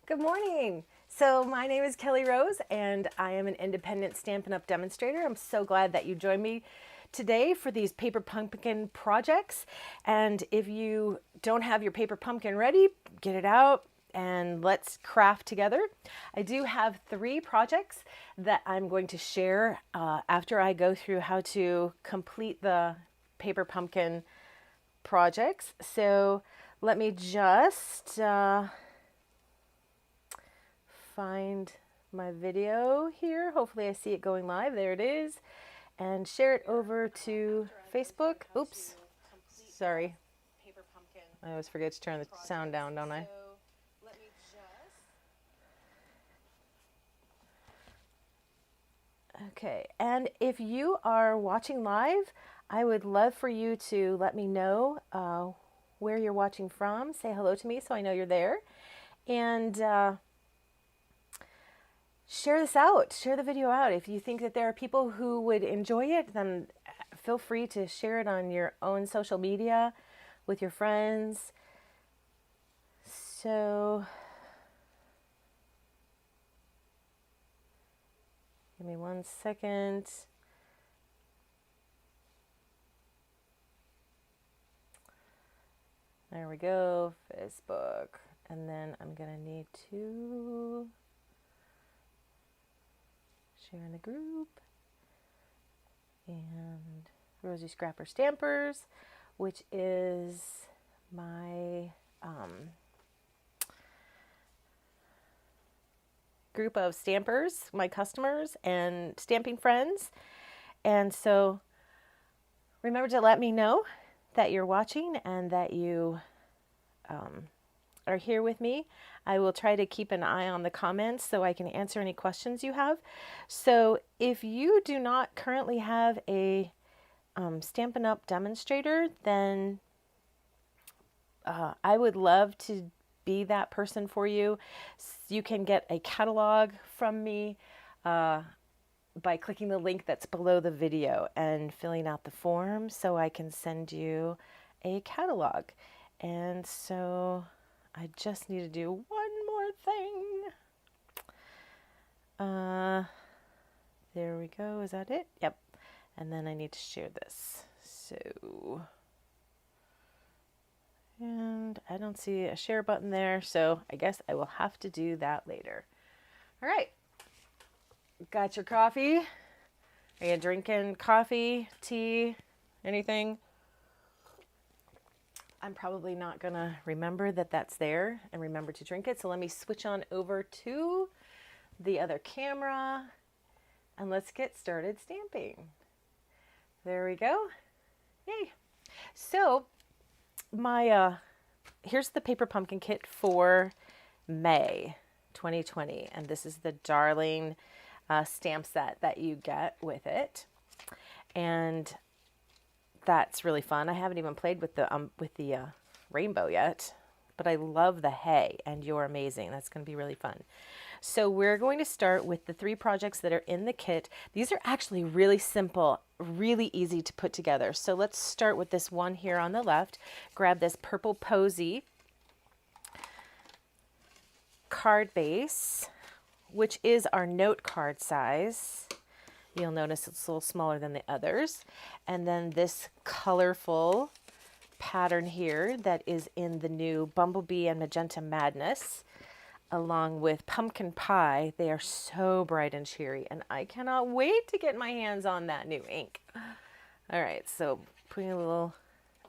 Good morning. So my name is Kelly Rose and I am an independent Stampin' Up! Demonstrator. I'm so glad that you joined me today for these paper pumpkin projects. And if you don't have your paper pumpkin ready, get it out and let's craft together. I do have 3 projects that I'm going to share after I go through how to complete the paper pumpkin projects. So let me just find my video here. Hopefully I see it going live. There it is. And share it over to Facebook. Oops. Sorry. I always forget to turn the sound down, don't I? Okay. And if you are watching live, I would love for you to let me know where you're watching from. Say hello to me so I know you're there. And share this out, share the video out. If you think that there are people who would enjoy it, then feel free to share it on your own social media with your friends. So, give me 1 second. There we go, Facebook. And then I'm gonna need to share in the group. And Rosie Scrapper Stampers, which is my group of stampers, my customers and stamping friends. And so remember to let me know that you're watching and that you are here with me. I will try to keep an eye on the comments so I can answer any questions you have. So if you do not currently have a Stampin' Up! Demonstrator, then I would love to be that person for you. You can get a catalog from me by clicking the link that's below the video and filling out the form so I can send you a catalog. And so I just need to do one more thing. There we go. Is that it? Yep. And then I need to share this. So, and I don't see a share button there, so I guess I will have to do that later. All right. Got your coffee? Are you drinking coffee, tea, anything? I'm probably not going to remember that that's there and remember to drink it. So let me switch on over to the other camera and let's get started stamping. There we go. Yay. So my here's the paper pumpkin kit for May 2020, and this is the darling stamp set that you get with it, and that's really fun. I haven't even played with the rainbow yet, but I love the hay, and you're amazing. That's going to be really fun. So we're going to start with the 3 projects that are in the kit. These are actually really simple, really easy to put together. So let's start with this one here on the left. Grab this purple posy card base, which is our note card size. You'll notice it's a little smaller than the others. And then this colorful pattern here that is in the new Bumblebee and Magenta Madness, along with Pumpkin Pie. They are so bright and cheery, and I cannot wait to get my hands on that new ink. All right, so putting a little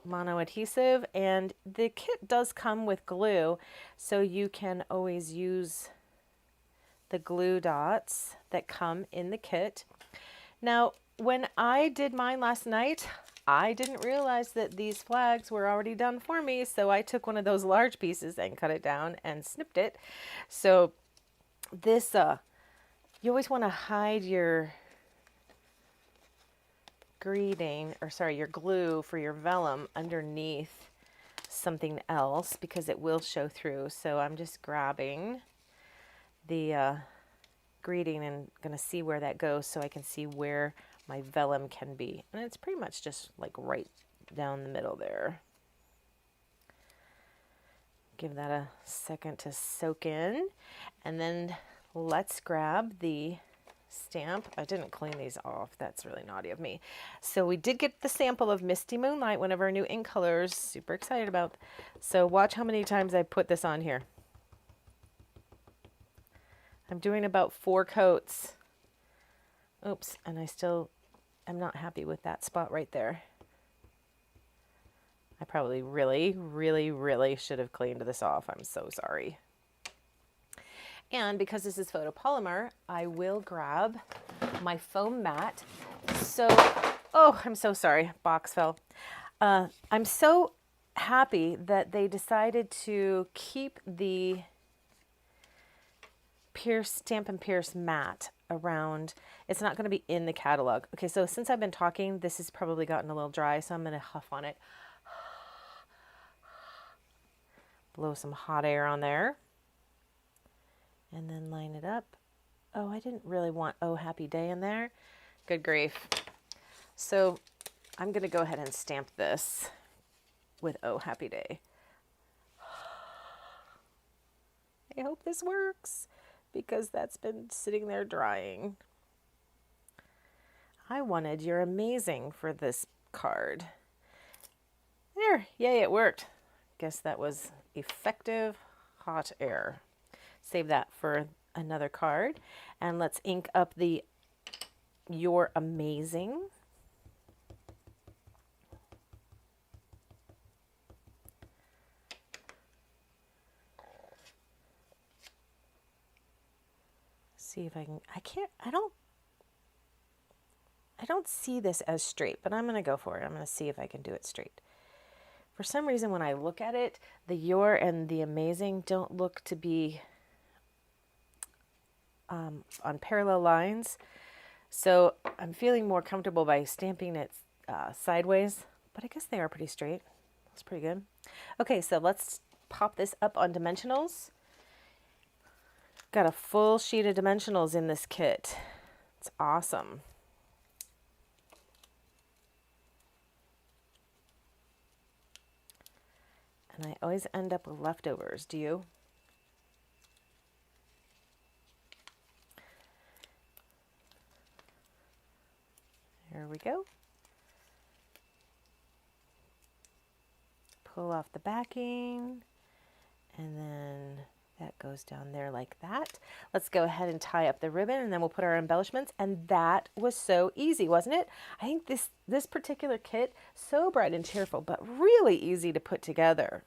mono adhesive, and the kit does come with glue, so you can always use the glue dots that come in the kit. Now, when I did mine last night, I didn't realize that these flags were already done for me, so I took one of those large pieces and cut it down and snipped it. So this, you always want to hide your your glue for your vellum underneath something else because it will show through. So I'm just grabbing the greeting and gonna see where that goes so I can see where my vellum can be. And it's pretty much just like right down the middle there. Give that a second to soak in. And then let's grab the stamp. I didn't clean these off. That's really naughty of me. So we did get the sample of Misty Moonlight, one of our new ink colors. Super excited about. So watch how many times I put this on here. I'm doing about 4 coats. Oops, and I still am not happy with that spot right there. I probably really should have cleaned this off. I'm so sorry. And because this is photopolymer, I will grab my foam mat. So, oh, I'm so sorry, box fell. I'm so happy that they decided to keep the Stamp and Pierce mat around. It's not going to be in the catalog. Okay, so since I've been talking, this has probably gotten a little dry, so I'm going to huff on it. Blow some hot air on there. And then line it up. Oh, I didn't really want Oh Happy Day in there. Good grief. So I'm going to go ahead and stamp this with Oh Happy Day. I hope this works because that's been sitting there drying. I wanted You're Amazing for this card. There, yay, it worked. Guess that was effective hot air. Save that for another card. And let's ink up the You're Amazing. See if I can, I don't see this as straight, but I'm going to go for it. I'm going to see if I can do it straight. For some reason, when I look at it, the You're and the Amazing don't look to be on parallel lines. So I'm feeling more comfortable by stamping it sideways, but I guess they are pretty straight. That's pretty good. Okay, so let's pop this up on dimensionals. Got a full sheet of dimensionals in this kit. It's awesome. And I always end up with leftovers. Do you? There we go. Pull off the backing, and then that goes down there like that. Let's go ahead and tie up the ribbon, and then we'll put our embellishments. And that was so easy, wasn't it? I think this particular kit, so bright and cheerful, but really easy to put together,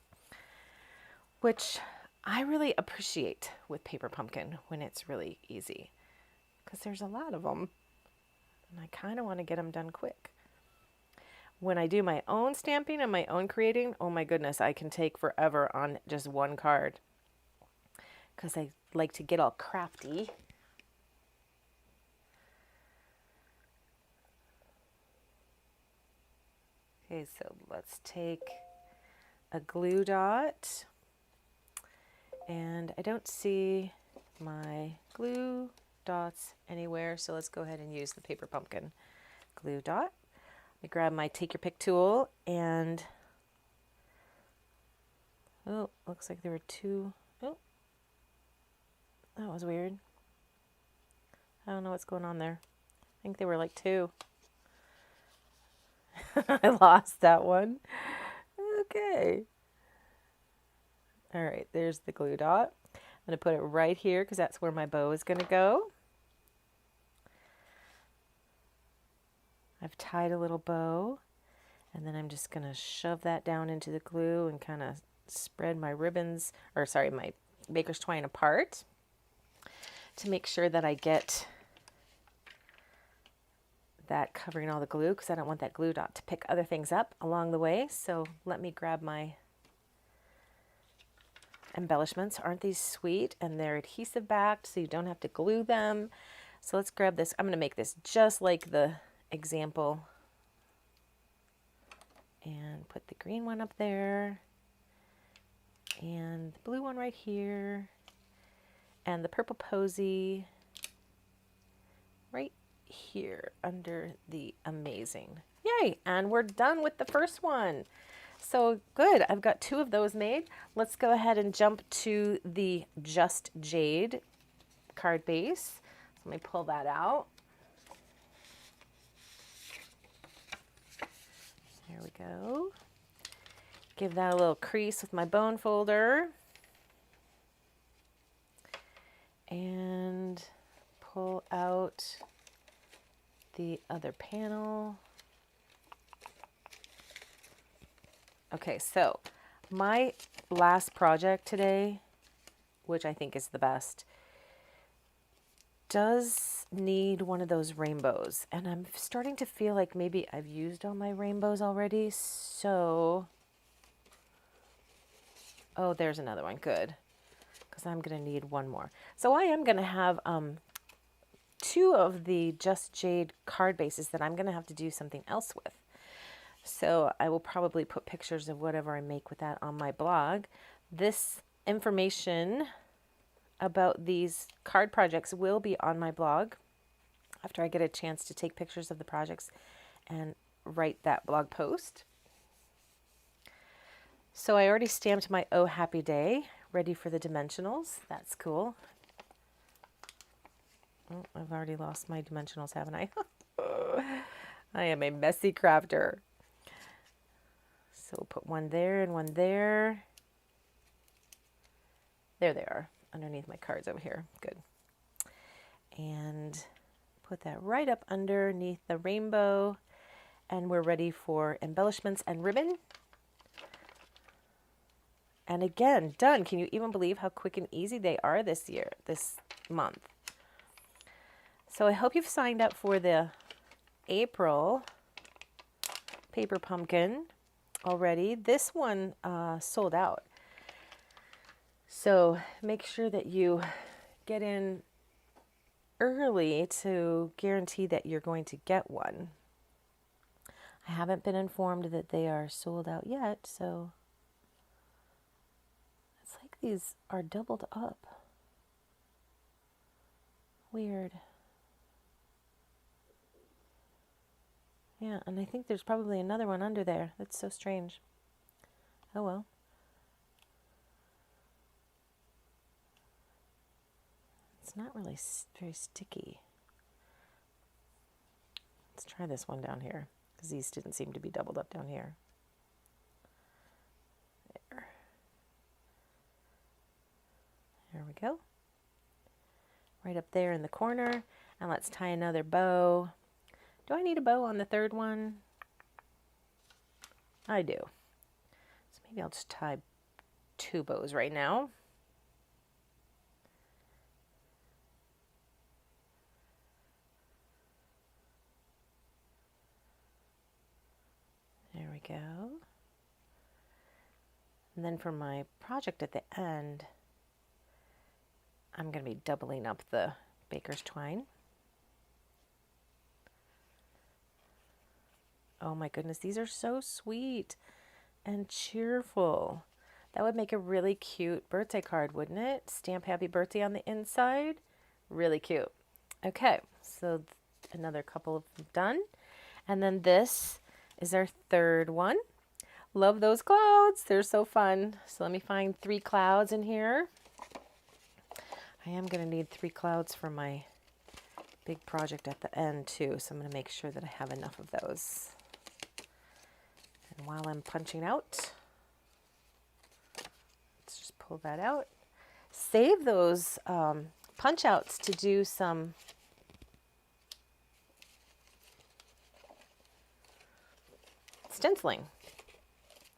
which I really appreciate with Paper Pumpkin when it's really easy, because there's a lot of them, and I kind of want to get them done quick. When I do my own stamping and my own creating, oh my goodness, I can take forever on just one card, because I like to get all crafty. Okay, so let's take a glue dot, and I don't see my glue dots anywhere, so let's go ahead and use the Paper Pumpkin glue dot. I grab my Take Your Pick tool, and oh, looks like there were 2. Oh, that was weird. I don't know what's going on there. I think there were like 2. I lost that one. Okay. All right, there's the glue dot. I'm going to put it right here because that's where my bow is going to go. I've tied a little bow, and then I'm just going to shove that down into the glue and kind of spread my ribbons, or sorry, my baker's twine apart to make sure that I get that covering all the glue, because I don't want that glue dot to pick other things up along the way. So let me grab my embellishments. Aren't these sweet? And they're adhesive backed, so you don't have to glue them. So let's grab this. I'm going to make this just like the example, and put the green one up there, and the blue one right here, and the purple posy right here under the Amazing. Yay! And we're done with the first one. So good. I've got 2 of those made. Let's go ahead and jump to the Just Jade card base. So let me pull that out. There we go. Give that a little crease with my bone folder. And pull out the other panel. Okay, so my last project today, which I think is the best, does need one of those rainbows. And I'm starting to feel like maybe I've used all my rainbows already. So, oh, there's another one. Good. Because I'm going to need one more. So I am going to have 2 of the Just Jade card bases that I'm going to have to do something else with. So I will probably put pictures of whatever I make with that on my blog. This information about these card projects will be on my blog after I get a chance to take pictures of the projects and write that blog post. So I already stamped my Oh Happy Day, ready for the dimensionals. That's cool. Oh, I've already lost my dimensionals, haven't I? I am a messy crafter. So we'll put one there and one there. There they are, underneath my cards over here. Good. And put that right up underneath the rainbow. And we're ready for embellishments and ribbon. And again, done. Can you even believe how quick and easy they are this month? So I hope you've signed up for the April paper pumpkin already. This one sold out. So make sure that you get in early to guarantee that you're going to get one. I haven't been informed that they are sold out yet, so it's like these are doubled up. Weird. Yeah, and I think there's probably another one under there. That's so strange. Oh well. It's not really very sticky. Let's try this one down here, because these didn't seem to be doubled up down here. There we go. Right up there in the corner. And let's tie another bow. Do I need a bow on the third one? I do. So maybe I'll just tie 2 bows right now. There we go. And then for my project at the end, I'm going to be doubling up the baker's twine. Oh my goodness, these are so sweet and cheerful. That would make a really cute birthday card, wouldn't it? Stamp happy birthday on the inside. Really cute. Okay, so another couple of them done. And then this is our third one. Love those clouds. They're so fun. So let me find 3 clouds in here. I am going to need 3 clouds for my big project at the end too. So I'm going to make sure that I have enough of those. And while I'm punching out, let's just pull that out. Save those punch outs to do some stenciling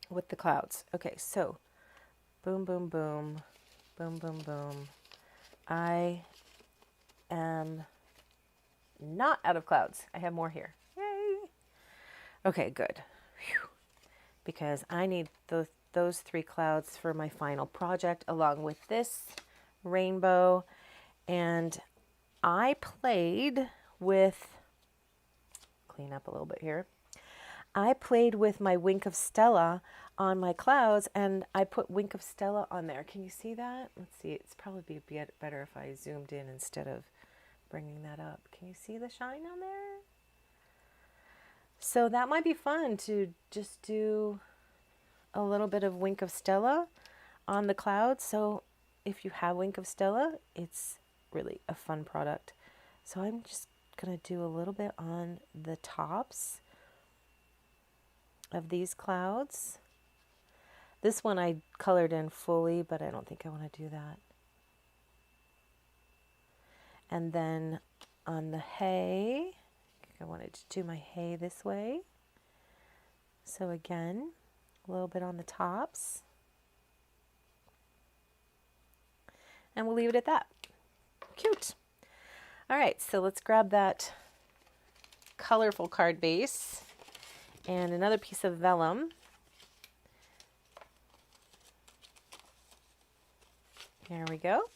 with the clouds. Okay, so boom, boom, boom, boom, boom, boom. I am not out of clouds. I have more here. Yay! Okay, good. Whew. Because I need those 3 clouds for my final project along with this rainbow. And I played with, clean up a little bit here. I played with my Wink of Stella on my clouds, and I put Wink of Stella on there. Can you see that? Let's see. It's probably be better if I zoomed in instead of bringing that up. Can you see the shine on there? So that might be fun to just do a little bit of Wink of Stella on the clouds. So if you have Wink of Stella, it's really a fun product. So I'm just going to do a little bit on the tops of these clouds. This one I colored in fully, but I don't think I want to do that. And then on the hay, I wanted to do my hay this way. So again, a little bit on the tops. And we'll leave it at that. Cute. All right, so let's grab that colorful card base and another piece of vellum. There we go.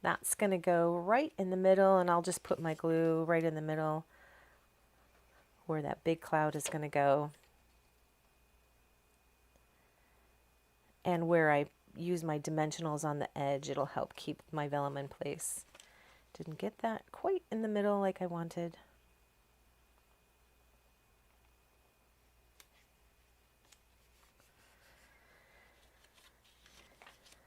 That's going to go right in the middle, and I'll just put my glue right in the middle where that big cloud is going to go. And where I use my dimensionals on the edge, it'll help keep my vellum in place. Didn't get that quite in the middle like I wanted.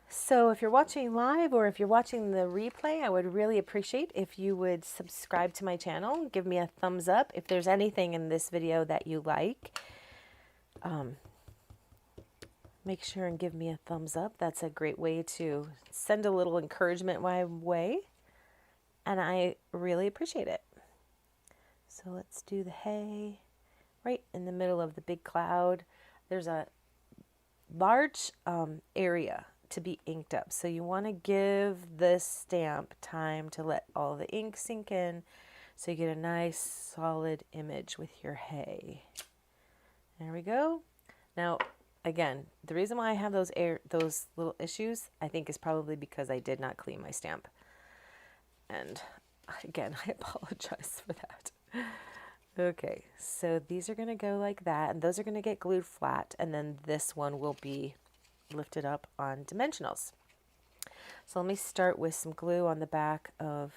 So if you're watching live or if you're watching the replay, I would really appreciate if you would subscribe to my channel. Give me a thumbs up if there's anything in this video that you like. Make sure and give me a thumbs up. That's a great way to send a little encouragement my way. And I really appreciate it. So let's do the hay right in the middle of the big cloud. There's a large area to be inked up. So you want to give this stamp time to let all the ink sink in so you get a nice solid image with your hay. There we go. Now, again, the reason why I have those little issues, I think is probably because I did not clean my stamp. And again, I apologize for that. Okay, so these are going to go like that, and those are going to get glued flat, and then this one will be lifted up on dimensionals. So let me start with some glue on the back of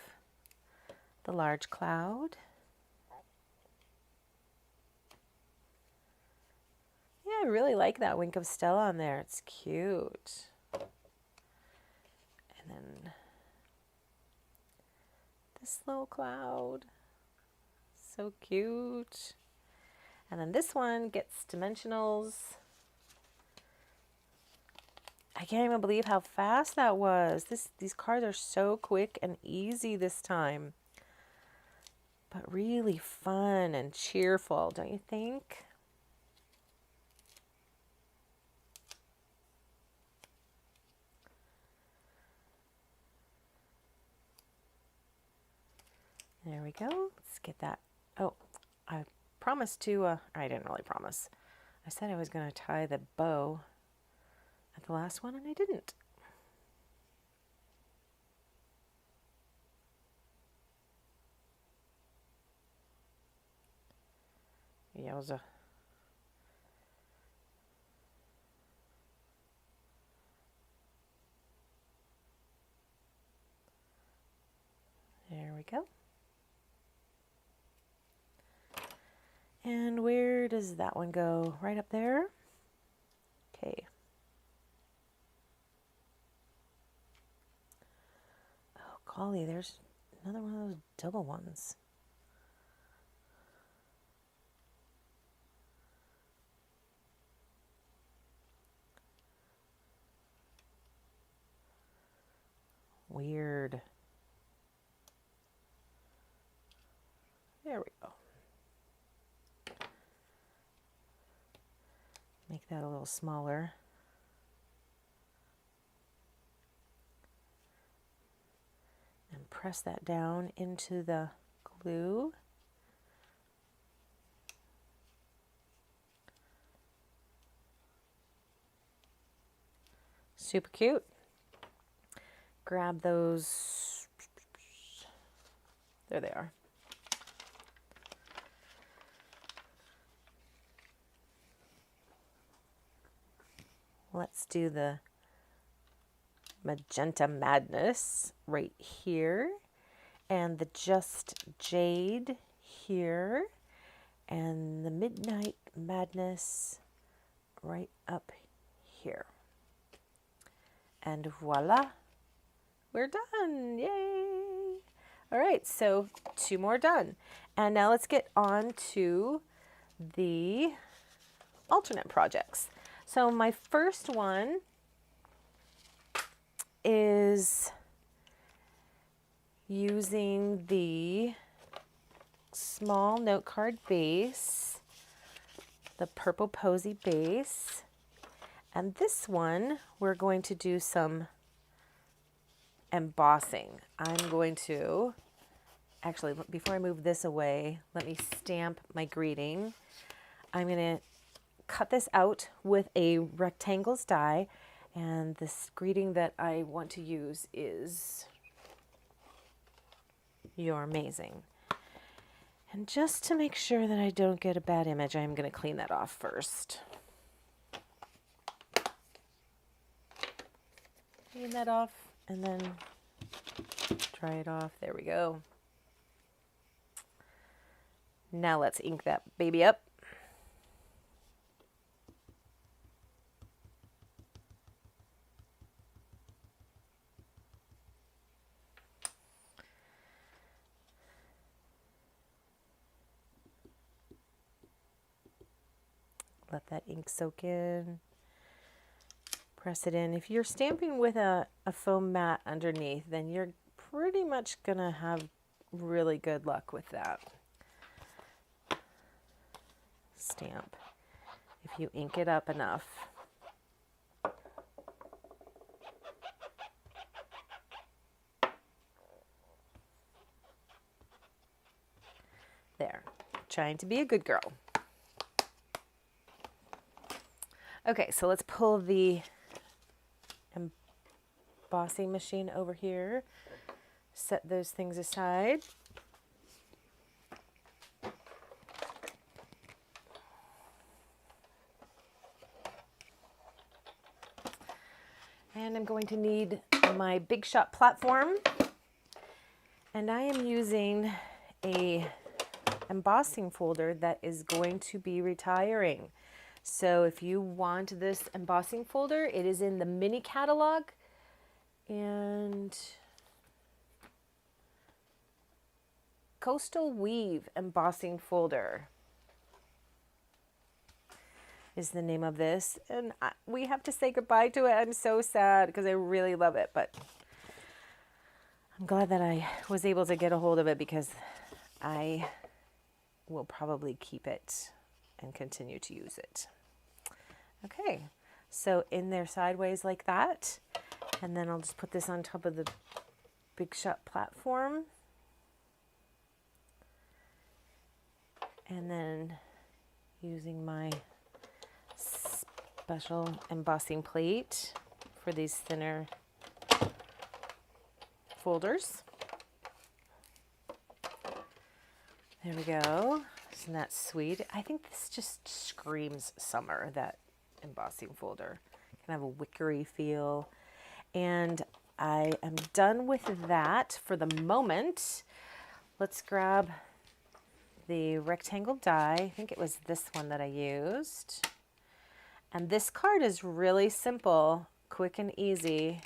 the large cloud. Yeah, I really like that Wink of Stella on there. It's cute. And then this little cloud. So cute. And then this one gets dimensionals. I can't even believe how fast that was. These cards are so quick and easy this time. But really fun and cheerful, don't you think? There we go. Let's get that. Oh, I promised to, I didn't really promise. I said I was going to tie the bow at the last one, and I didn't. Yowza. There we go. And where does that one go? Right up there? Okay. Oh, golly, there's another one of those double ones. Weird. There we go. Make that a little smaller. And press that down into the glue. Super cute. Grab those. There they are. Let's do the Magenta Madness right here, and the Just Jade here, and the Midnight Madness right up here. And voila, we're done. Yay! All right, so 2 more done. And now let's get on to the alternate projects. So my first one is using the small note card base, the purple posy base. And this one, we're going to do some embossing. I'm going to, actually, before I move this away, let me stamp my greeting. I'm going to cut this out with a rectangles die, and this greeting that I want to use is "You're amazing." And just to make sure that I don't get a bad image, I'm going to clean that off first. Clean that off and then dry it off. There we go. Now let's ink that baby up. Let that ink soak in. Press it in. If you're stamping with a foam mat underneath, then you're pretty much going to have really good luck with that stamp if you ink it up enough. There. Trying to be a good girl. Okay, so let's pull the embossing machine over here. Set those things aside. And I'm going to need my Big Shot platform. And I am using a embossing folder that is going to be retiring. So if you want this embossing folder, it is in the mini catalog, and Coastal Weave embossing folder is the name of this. And we have to say goodbye to it. I'm so sad because I really love it, but I'm glad that I was able to get a hold of it because I will probably keep it and continue to use it. Okay, so in there sideways like that, and then I'll just put this on top of the Big Shot platform, and then using my special embossing plate for these thinner folders. There we go. Isn't that sweet? I think this just screams summer, that embossing folder. Can have a wickery feel. And I am done with that for the moment. Let's grab the rectangle die. I think it was this one that I used. And this card is really simple, quick and easy.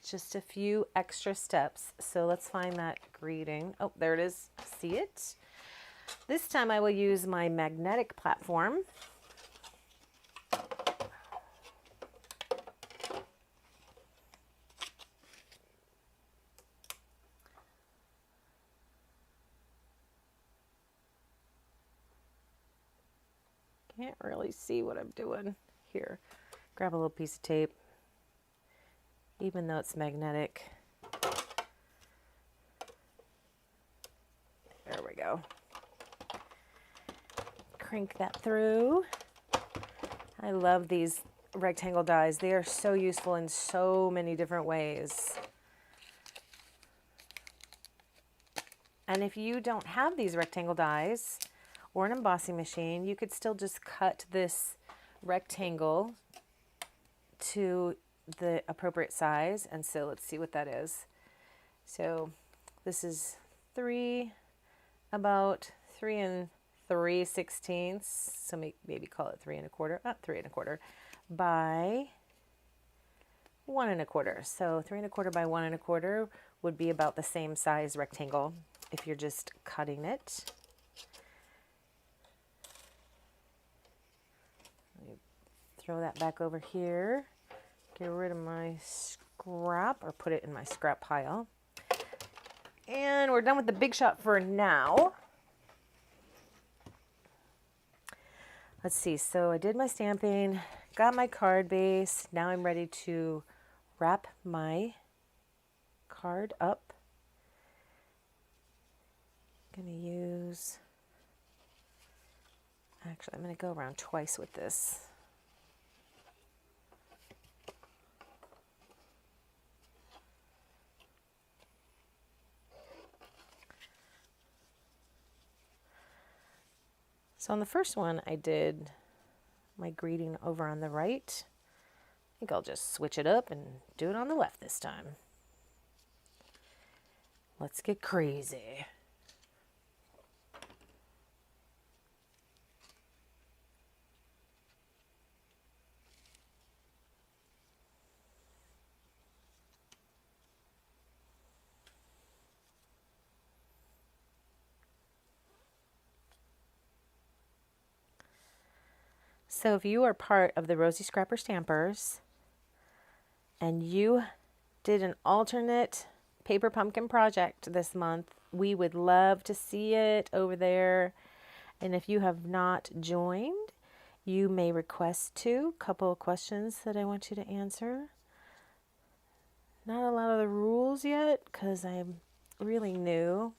Just a few extra steps. So let's find that greeting. Oh, there it is. See it? This time I will use my magnetic platform. Can't really see what I'm doing here. Grab a little piece of tape. Even though it's magnetic. There we go. Crank that through. I love these rectangle dies. They are so useful in so many different ways. And if you don't have these rectangle dies or an embossing machine, you could still just cut this rectangle to the appropriate size. And so let's see what that is. So this is about 3 and 3/16, so maybe call it 3 1/4, not 3 1/4, by 1 1/4. So 3 1/4 by 1 1/4 would be about the same size rectangle if you're just cutting it. Let me throw that back over here. Get rid of my scrap, or put it in my scrap pile. And we're done with the big shot for now. Let's see, so I did my stamping, got my card base. Now I'm ready to wrap my card up. I'm gonna use, actually I'm gonna go around twice with this. So on the first one, I did my greeting over on the right. I think I'll just switch it up and do it on the left this time. Let's get crazy. So if you are part of the Rosie Scrapper Stampers and you did an alternate paper pumpkin project this month, we would love to see it over there. And if you have not joined, you may request to. Couple of questions that I want you to answer. Not a lot of the rules yet because I'm really new,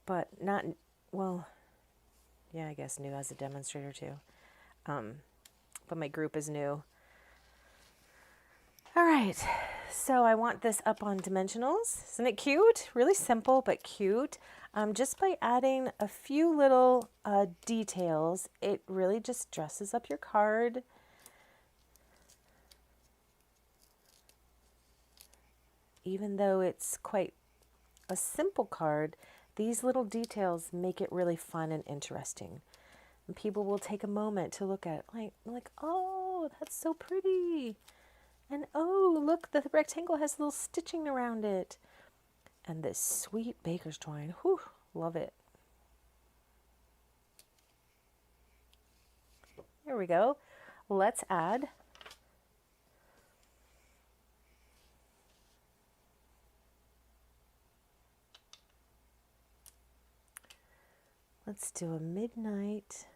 but not, well, yeah, I guess new as a demonstrator too. But my group is new. All right, so I want this up on dimensionals. Isn't it cute? Really simple, but cute. Just by adding a few little details, it really just dresses up your card. Even though it's quite a simple card, these little details make it really fun and interesting. And people will take a moment to look at it like, oh, that's so pretty. And oh, look, the rectangle has little stitching around it. And this sweet baker's twine. Whew, love it. There we go. Let's add let's do a midnight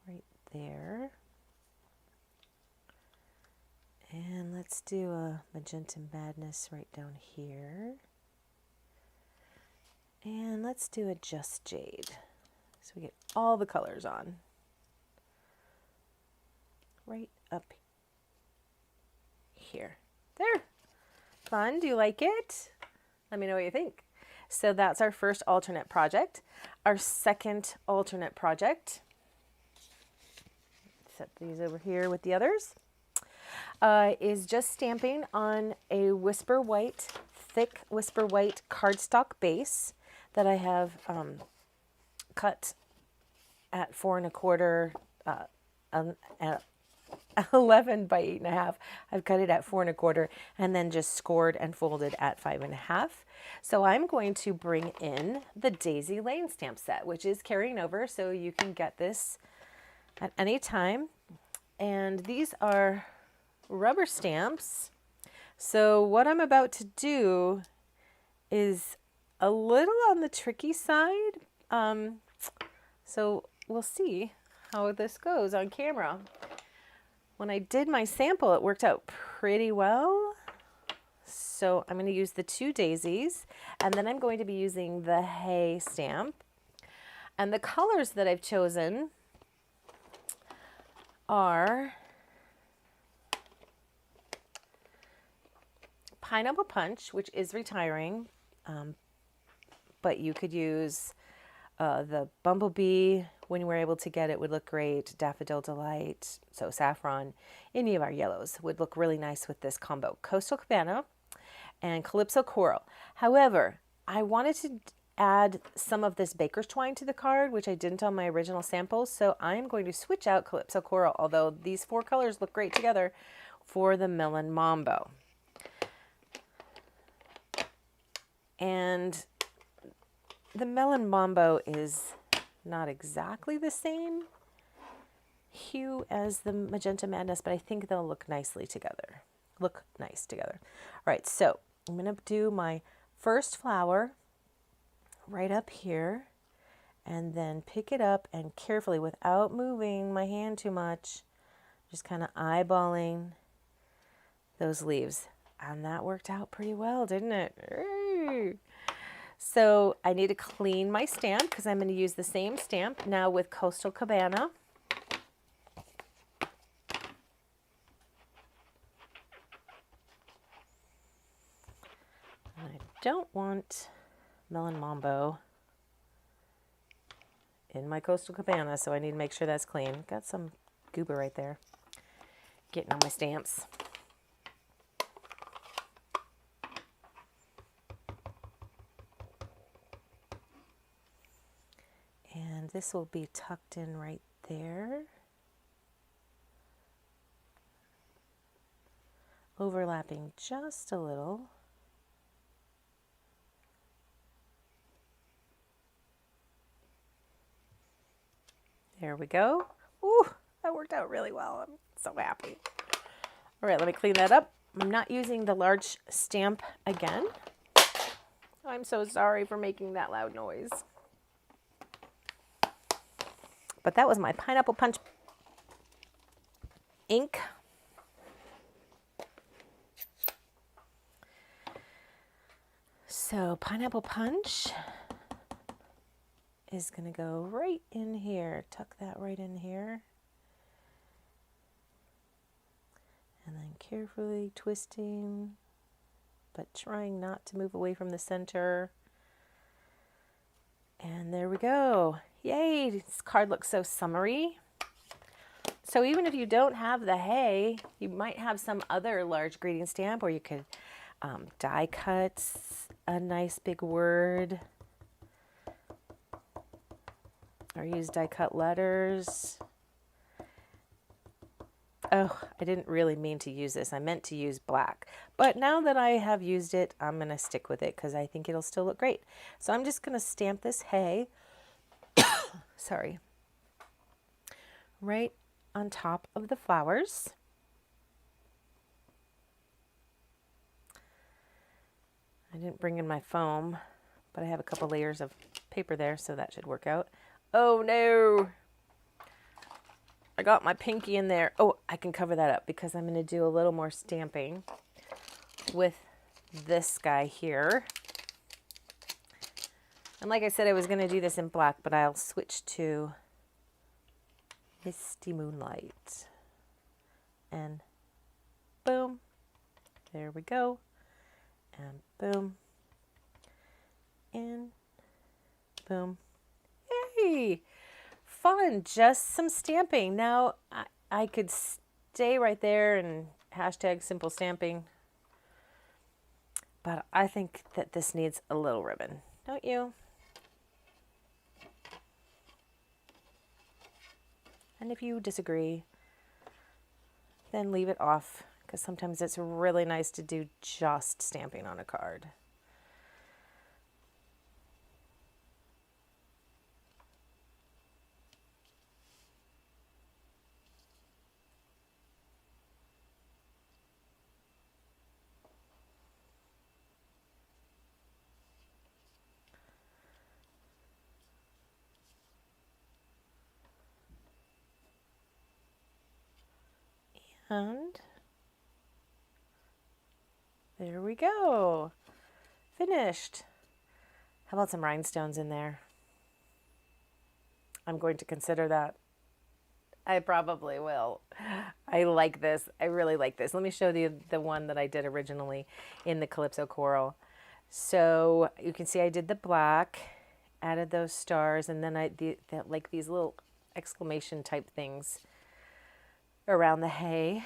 right there. And let's do a magenta madness right down here. And let's do a just jade. So we get all the colors on. Right up here. There. Fun. Do you like it? Let me know what you think. So that's our first alternate project. Our second alternate project, set these over here with the others, is just stamping on a Whisper White, thick Whisper White cardstock base that I have cut at 4 1/4, at 11 by 8 1/2. I've cut it at 4 1/4 and then just scored and folded at 5 1/2. So I'm going to bring in the Daisy Lane stamp set, which is carrying over, so you can get this at any time. And these are rubber stamps. So what I'm about to do is a little on the tricky side. So we'll see how this goes on camera. When I did my sample, it worked out pretty well. So I'm going to use the 2 daisies, and then I'm going to be using the hay stamp. And the colors that I've chosen are Pineapple Punch, which is retiring, but you could use the Bumblebee. When you were able to get it, would look great. Daffodil Delight, so saffron, any of our yellows would look really nice with this combo. Coastal Cabana and Calypso Coral. However, I wanted to add some of this baker's twine to the card, which I didn't on my original samples. So I'm going to switch out Calypso Coral, although these 4 colors look great together, for the Melon Mambo. And the Melon Mambo is not exactly the same hue as the Magenta Madness, but I think they'll look nicely together. Look nice together. All right, so I'm going to do my first flower right up here, and then pick it up and carefully, without moving my hand too much, just kind of eyeballing those leaves. And that worked out pretty well, didn't it? Ooh. So I need to clean my stamp because I'm going to use the same stamp now with Coastal Cabana. And I don't want Melon Mambo in my Coastal Cabana, so I need to make sure that's clean. Got some goober right there getting on my stamps. And this will be tucked in right there, overlapping just a little. There we go. Ooh, that worked out really well. I'm so happy. All right, let me clean that up. I'm not using the large stamp again. I'm so sorry for making that loud noise. But that was my Pineapple Punch ink. So Pineapple Punch is going to go right in here. Tuck that right in here. And then carefully twisting, but trying not to move away from the center. And there we go. Yay, this card looks so summery. So even if you don't have the hay, you might have some other large greeting stamp, or you could die cut a nice big word, or use die cut letters. Oh, I didn't really mean to use this. I meant to use black. But now that I have used it, I'm going to stick with it because I think it'll still look great. So I'm just going to stamp this hay, sorry, right on top of the flowers. I didn't bring in my foam, but I have a couple layers of paper there, so that should work out. Oh no! I got my pinky in there. Oh, I can cover that up because I'm going to do a little more stamping with this guy here. And like I said, I was going to do this in black, but I'll switch to Misty Moonlight. And boom. There we go. And boom. And boom. Yay! Fun, just some stamping. Now I could stay right there and hashtag simple stamping, but I think that this needs a little ribbon, don't you? And if you disagree, then leave it off, because sometimes it's really nice to do just stamping on a card. And there we go. Finished. How about some rhinestones in there? I'm going to consider that. I probably will. I like this. I really like this. Let me show you the one that I did originally in the Calypso Coral. So you can see I did the black, added those stars, and then like these little exclamation type things around the hay,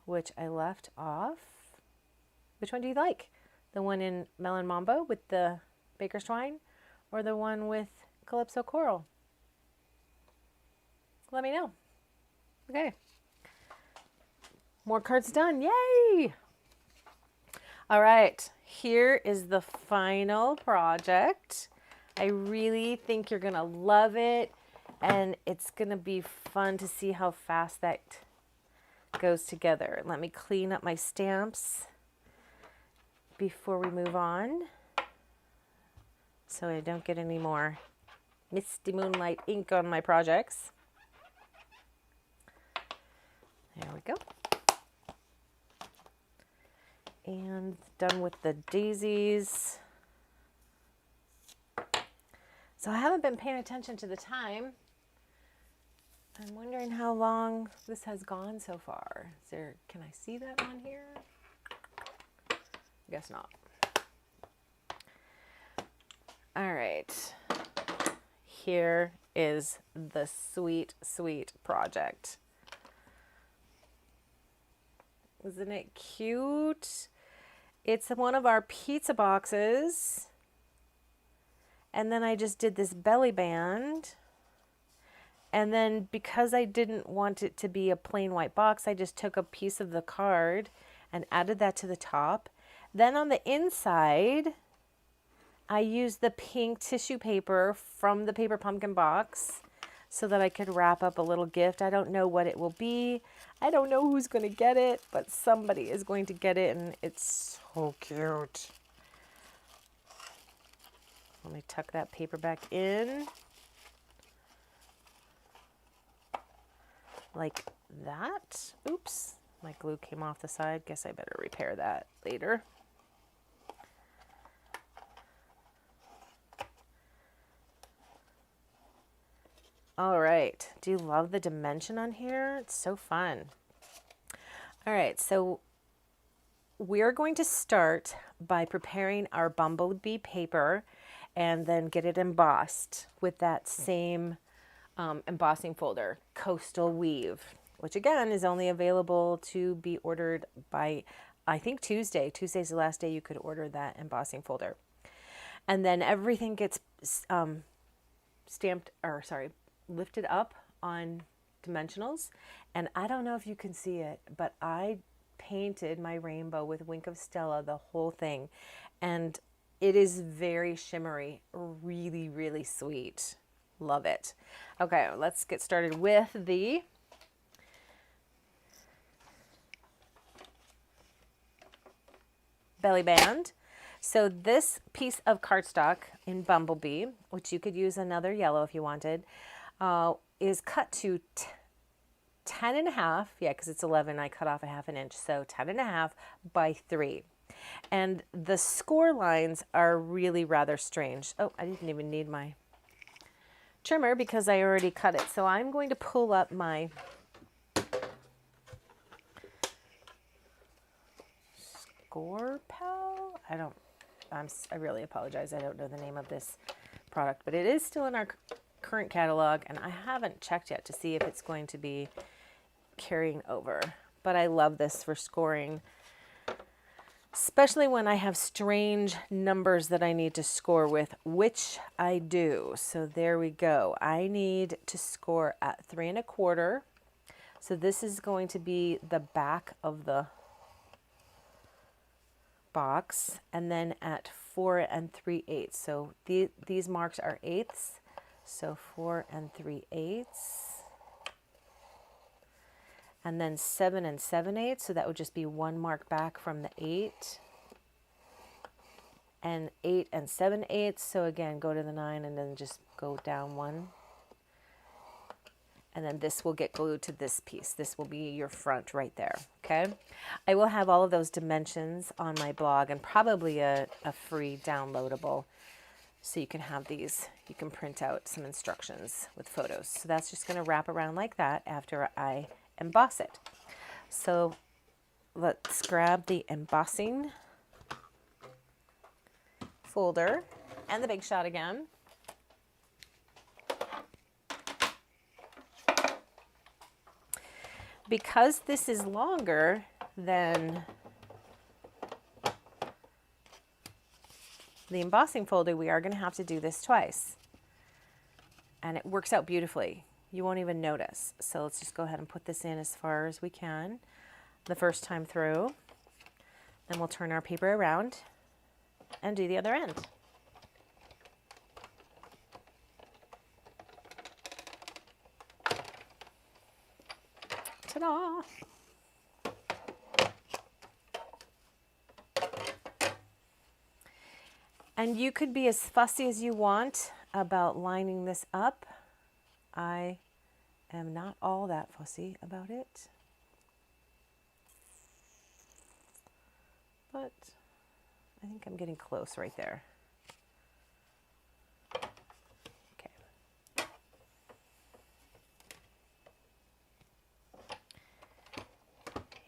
which I left off. Which one do you like? The one in Melon Mambo with the baker's twine, or the one with Calypso Coral? Let me know. Okay. More cards done. Yay! All right. Here is the final project. I really think you're going to love it, and it's going to be fun to see how fast that goes together. Let me clean up my stamps before we move on so I don't get any more Misty Moonlight ink on my projects. There we go. And done with the daisies. So I haven't been paying attention to the time. I'm wondering how long this has gone so far. Is there, can I see that on here? Guess not. All right. Here is the sweet, sweet project. Isn't it cute? It's one of our pizza boxes. And then I just did this belly band. And then because I didn't want it to be a plain white box, I just took a piece of the card and added that to the top. Then on the inside, I used the pink tissue paper from the Paper Pumpkin box so that I could wrap up a little gift. I don't know what it will be. I don't know who's going to get it, but somebody is going to get it, and it's so cute. Let me tuck that paper back in. Like that. Oops, my glue came off the side. Guess I better repair that later. All right, do you love the dimension on here? It's so fun. All right, so we're going to start by preparing our bumblebee paper and then get it embossed with that same embossing folder, Coastal Weave, which again is only available to be ordered by, I think, Tuesday. Tuesday's the last day you could order that embossing folder. And then everything gets lifted up on dimensionals. And I don't know if you can see it, but I painted my rainbow with Wink of Stella, the whole thing. And it is very shimmery, really, really sweet. Love it. Okay, let's get started with the belly band. So this piece of cardstock in Bumblebee, which you could use another yellow if you wanted, is cut to 10 and a half. Yeah, because it's 11, I cut off a half an inch. So 10 and a half by 3. And the score lines are really rather strange. Oh, I didn't even need my trimmer because I already cut it. So I'm going to pull up my score pal. I really apologize. I don't know the name of this product, but it is still in our current catalog, and I haven't checked yet to see if it's going to be carrying over. But I love this for scoring, especially when I have strange numbers that I need to score with, which I do. So there we go. I need to score at 3 1/4. So this is going to be the back of the box, and then at 4 3/8. So these marks are eighths. So 4 3/8. And then 7 7/8. So that would just be 1 mark back from the 8. And 8 7/8. So again, go to the 9 and then just go down 1. And then this will get glued to this piece. This will be your front right there, okay? I will have all of those dimensions on my blog and probably a free downloadable so you can have these. You can print out some instructions with photos. So that's just gonna wrap around like that after I emboss it. So let's grab the embossing folder and the Big Shot again. Because this is longer than the embossing folder, we are going to have to do this twice. And it works out beautifully. You won't even notice. So let's just go ahead and put this in as far as we can the first time through. Then we'll turn our paper around and do the other end. Ta-da! And you could be as fussy as you want about lining this up. I am not all that fussy about it. But I think I'm getting close right there. Okay.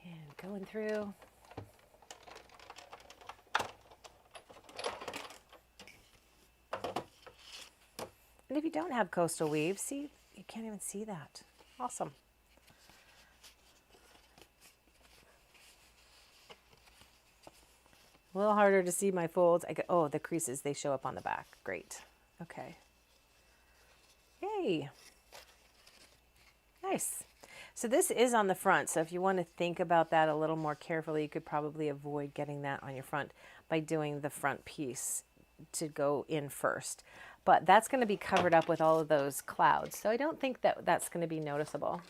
And going through. And if you don't have coastal weave, see, you can't even see that. Awesome. A little harder to see my folds. Oh, the creases, they show up on the back. Great. Okay. Yay. Nice. So this is on the front. So if you want to think about that a little more carefully, you could probably avoid getting that on your front by doing the front piece to go in first. But that's going to be covered up with all of those clouds. So I don't think that that's going to be noticeable.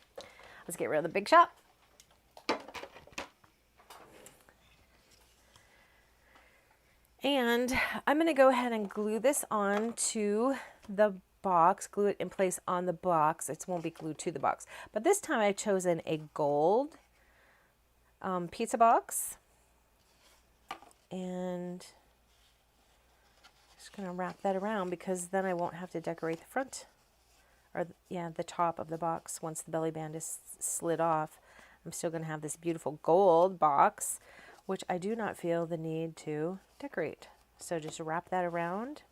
Let's get rid of the big shot. And I'm going to go ahead and glue this on to the box, glue it in place on the box. It won't be glued to the box. But this time I've chosen a gold pizza box. And just going to wrap that around because then I won't have to decorate the front or the top of the box once the belly band is slid off. I'm still going to have this beautiful gold box, which I do not feel the need to decorate. So just wrap that around.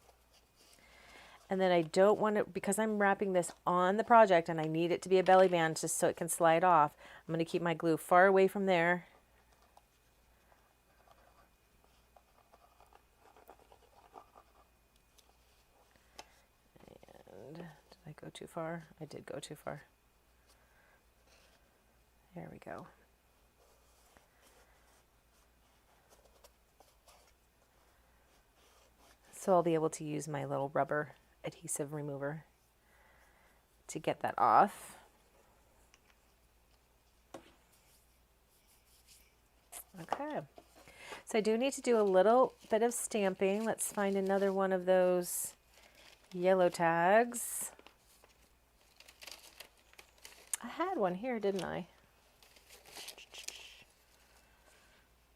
And then I don't want it, because I'm wrapping this on the project and I need it to be a belly band just so it can slide off. I'm going to keep my glue far away from there. And did I go too far? I did go too far. There we go. So I'll be able to use my little rubber adhesive remover to get that off. Okay. So I do need to do a little bit of stamping. Let's find another one of those yellow tags. I had one here, didn't I?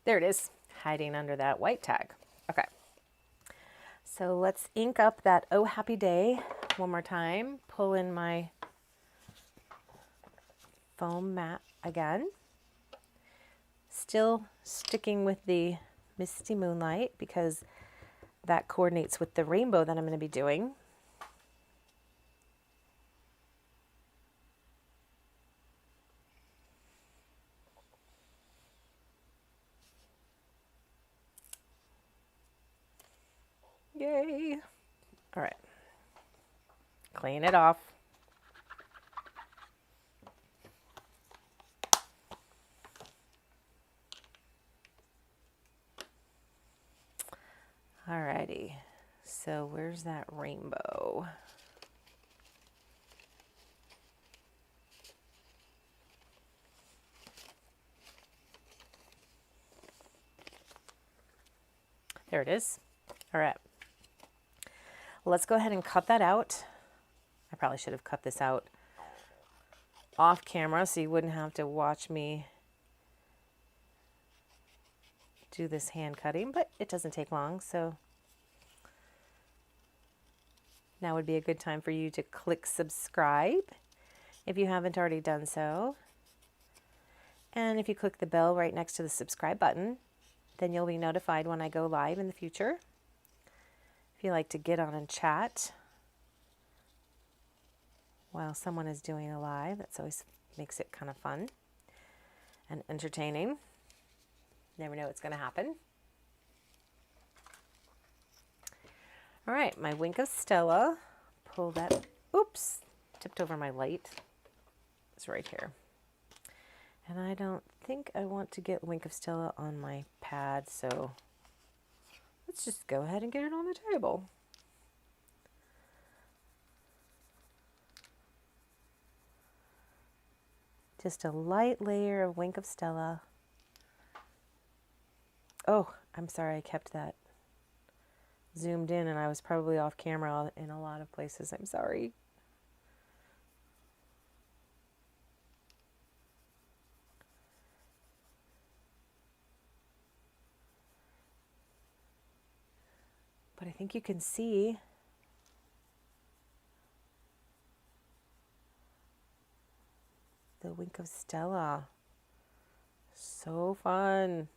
There it is, hiding under that white tag. Okay. So let's ink up that Oh Happy Day one more time. Pull in my foam mat again. Still sticking with the Misty Moonlight because that coordinates with the rainbow that I'm going to be doing. Yay. All right. Clean it off. Alrighty. So where's that rainbow? There it is. All right. Let's go ahead and cut that out. I probably should have cut this out off camera so you wouldn't have to watch me do this hand cutting, but it doesn't take long, so now would be a good time for you to click subscribe if you haven't already done so. And if you click the bell right next to the subscribe button, then you'll be notified when I go live in the future. If you like to get on and chat while someone is doing a live, that's always makes it kind of fun and entertaining. Never know what's going to happen. All right, my Wink of Stella. Pull that, oops, tipped over my light. It's right here. And I don't think I want to get Wink of Stella on my pad, so let's just go ahead and get it on the table. Just a light layer of Wink of Stella. Oh, I'm sorry, I kept that zoomed in and I was probably off camera in a lot of places. I'm sorry. But I think you can see the Wink of Stella. So fun.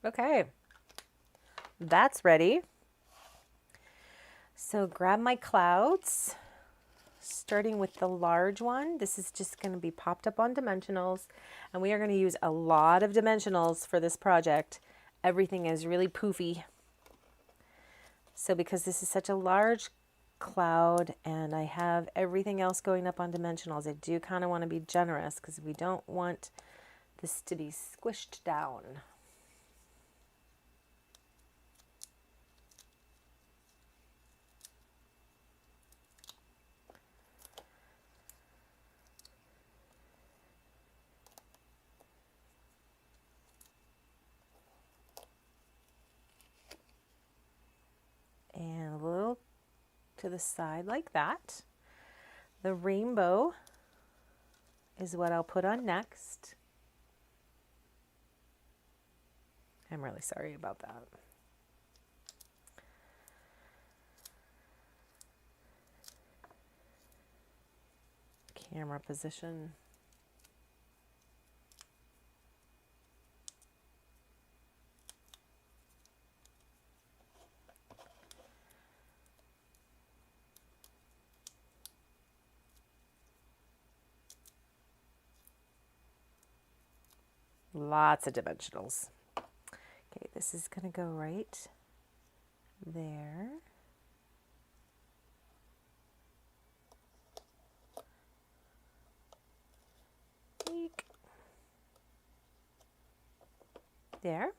Okay, that's ready. So grab my clouds, starting with the large one. This is just going to be popped up on dimensionals, and we are going to use a lot of dimensionals for this project. Everything is really poofy. So because this is such a large cloud and I have everything else going up on dimensionals, I do kind of want to be generous because we don't want this to be squished down. And a little to the side like that. The rainbow is what I'll put on next. I'm really sorry about that. Camera position. Lots of dimensionals. Okay, this is going to go right there. Eek. There.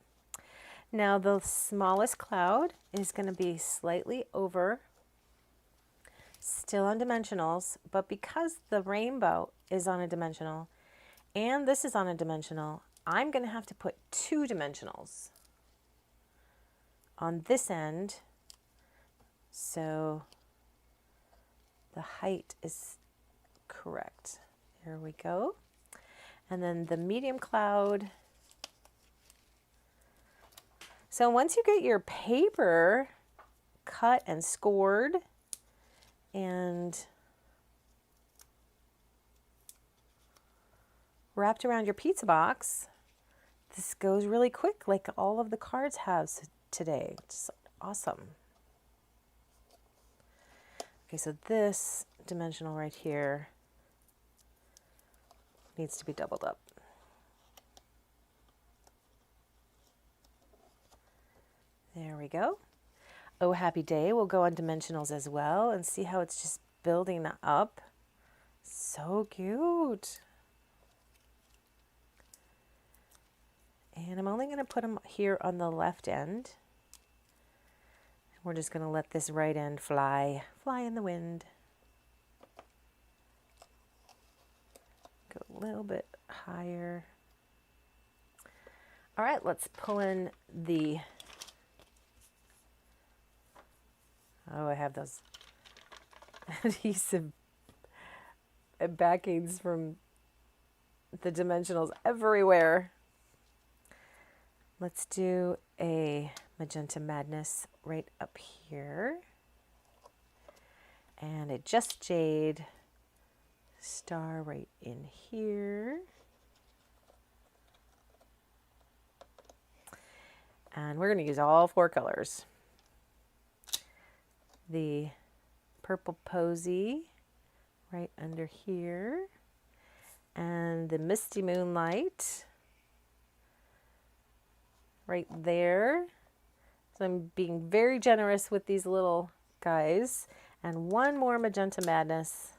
Now the smallest cloud is going to be slightly over, still on dimensionals, but because the rainbow is on a dimensional and this is on a dimensional, I'm going to have to put 2 dimensionals on this end, so the height is correct. There we go. And then the medium cloud. So once you get your paper cut and scored and wrapped around your pizza box, this goes really quick like all of the cards have today. It's awesome. Okay, so this dimensional right here needs to be doubled up. There we go. Oh Happy Day will go on dimensionals as well, and see how it's just building up. So cute. And I'm only going to put them here on the left end. We're just going to let this right end fly in the wind. Go a little bit higher. All right, let's pull in the, oh, I have those adhesive backings from the dimensionals everywhere. Let's do a Magenta Madness right up here. And a Just Jade star right in here. And we're going to use all 4 colors. The Purple Posy right under here. And the Misty Moonlight right there. So I'm being very generous with these little guys. And one more Magenta Madness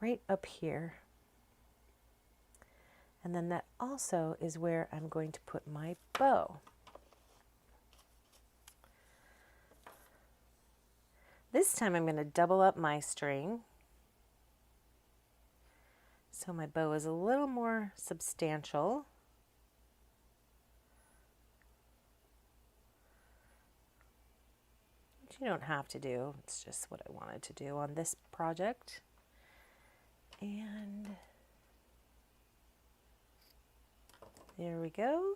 right up here. And then that also is where I'm going to put my bow. This time I'm going to double up my string, so my bow is a little more substantial. Which you don't have to do, it's just what I wanted to do on this project. And there we go.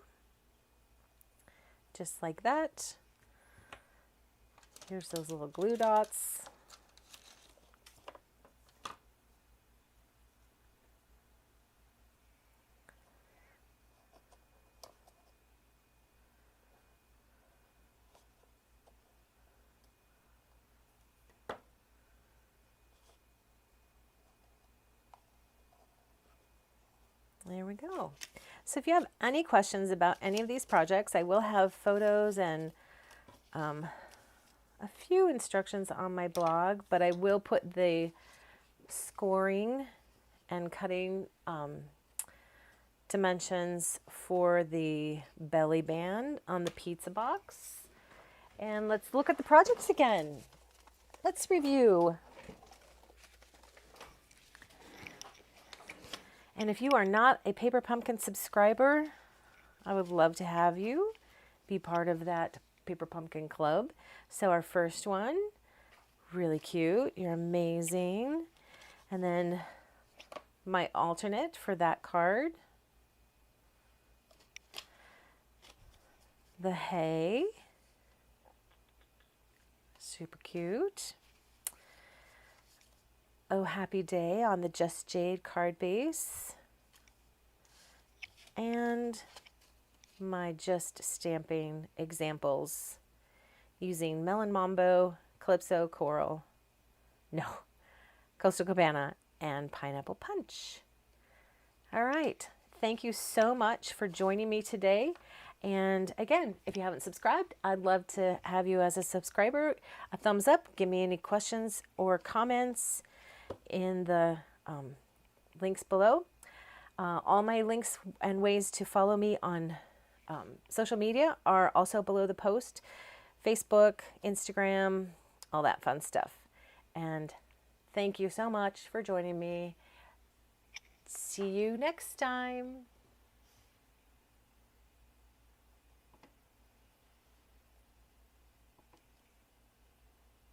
Just like that. Here's those little glue dots. There we go. So if you have any questions about any of these projects, I will have photos and a few instructions on my blog, but I will put the scoring and cutting dimensions for the belly band on the pizza box. And let's look at the projects again. Let's review. And if you are not a Paper Pumpkin subscriber, I would love to have you be part of that Paper Pumpkin Club. So our first one, really cute. You're amazing. And then my alternate for that card, the hay. Super cute. Oh Happy Day on the Just Jade card base. And my just stamping examples using Melon Mambo, Calypso Coral, Coastal Cabana, and Pineapple Punch. All right. Thank you so much for joining me today. And again, if you haven't subscribed, I'd love to have you as a subscriber. A thumbs up. Give me any questions or comments in the links below. All my links and ways to follow me on social media are also below the post. Facebook, Instagram, all that fun stuff. And thank you so much for joining me. See you next time.